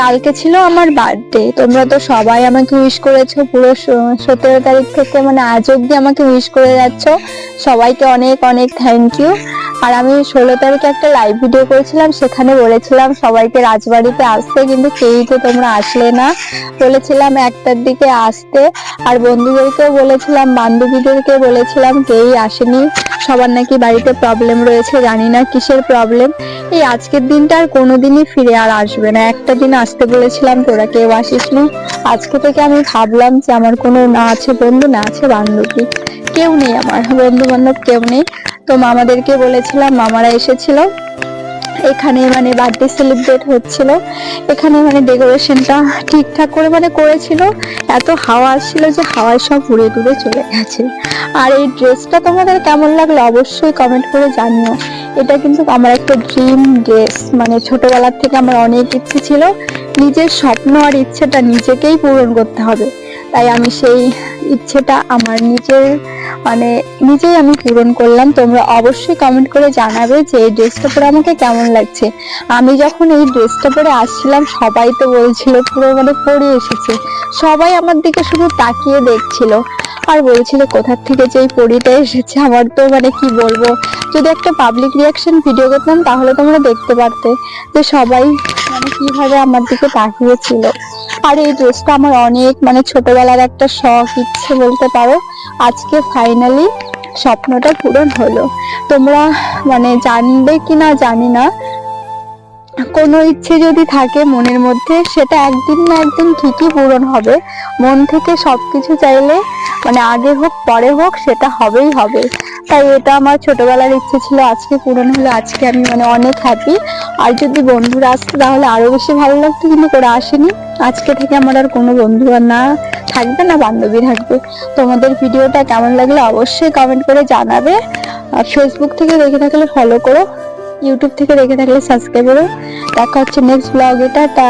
কালকে ছিল আমার বার্থডে, তোমরা তো সবাই আমাকে উইশ করেছো পুরো 17 তারিখ থেকে, মানে আজ অব্দি আমাকে উইশ করে যাচ্ছ, সবাইকে অনেক অনেক থ্যাংক ইউ। আর আমি 16 তারিখে একটা লাইভ ভিডিও করেছিলাম, সেখানে বলেছিলাম সবাইকে রাজবাড়িতে আসতে, কিন্তু কেউই তো তোমরা আসলে না। বলেছিলাম 1টার দিকে আসতে, আর বন্ধুদেরকেও বলেছিলাম, বান্ধবীদেরকে বলেছিলাম, কেউই আসেনি। সবার নাকি বাড়িতে প্রবলেম রয়েছে, জানি না কিসের প্রবলেম। এই আজকের দিনটা আর কোনোদিনই ফিরে আর আসবে না। একটা দিন আসতে বলেছিলাম, তোরা কেউ আসিসনি। আজকে থেকে আমি ভাবলাম যে আমার কোনো না আছে বন্ধু, না আছে বান্ধবী, কেউ নেই, আমার বন্ধু বান্ধব কেউ নেই। তো মামাদেরকে বলেছিলাম, মামারা এসেছিল। এখানে মানে বার্থডে সেলিব্রেট হচ্ছিল, এখানে মানে ডেকোরেশনটা ঠিকঠাক করে মানে করেছিল। এত হাওয়া আসছিল যে হাওয়ায় সব উড়ে দূরে চলে গেছে। আর এই ড্রেসটা তোমাদের কেমন লাগলো অবশ্যই কমেন্ট করে জানিও। এটা কিন্তু আমার একটা ড্রিম ড্রেস, মানে ছোটবেলার থেকে আমার অনেক ইচ্ছে ছিল, নিজের স্বপ্ন আর ইচ্ছেটা নিজেকেই পূরণ করতে হবে। তাই আমি সেই ইচ্ছেটা আমার নিজেই আমি পূরণ করলাম। তোমরা অবশ্যই কমেন্ট করে জানাবে যে এই ড্রেসটা পরে আমাকে কেমন লাগছে। আমি যখন এই ড্রেসটা পরে আসছিলাম, সবাই তো বলছিল পুরো মানে পরে এসেছে, সবাই আমার দিকে শুধু তাকিয়ে দেখছিল আর বলছিল কোথার থেকে যে এই পরিটা এসেছে। আমার তো মানে কি বলবো, যদি একটা পাবলিক রিয়াকশন ভিডিও করতাম তাহলে তোমরা দেখতে পারতে যে সবাই মানে কিভাবে আমার দিকে তাকিয়েছিল। আর এই ড্রেসটা আমার অনেক মানে ছোটবেলার একটা শখ, ইচ্ছে বলতে পারো। আজকে ফাইনালি স্বপ্নটা পূরণ হলো। তোমরা মানে জানবে কিনা জানি না, কোনো ইচ্ছে যদি থাকে মনের মধ্যে, সেটা একদিন না একদিন ঠিকই পূরণ হবে। মন থেকে সবকিছু চাইলে মানে আগে হোক পরে হোক সেটা হবেই হবে। তাই এটা আমার ছোটবেলার ইচ্ছে ছিল, আজকে পূরণ হলো। আজকে আমি মানে অনেক হ্যাপি। আর যদি বন্ধুরা আসতো তাহলে আরো বেশি ভালো লাগতো, কিন্তু ওরা আসেনি। আজকে থেকে আমার আর কোনো বন্ধু আর না থাকবে, না বান্ধবী থাকবে। তোমাদের ভিডিওটা কেমন লাগলো অবশ্যই কমেন্ট করে জানাবে। আর ফেসবুক থেকে দেখে থাকলে ফলো করো, ইউটিউব থেকে দেখে থাকলে সাবস্ক্রাইব করো। দেখা হচ্ছে নেক্সট ব্লগে, টাটা।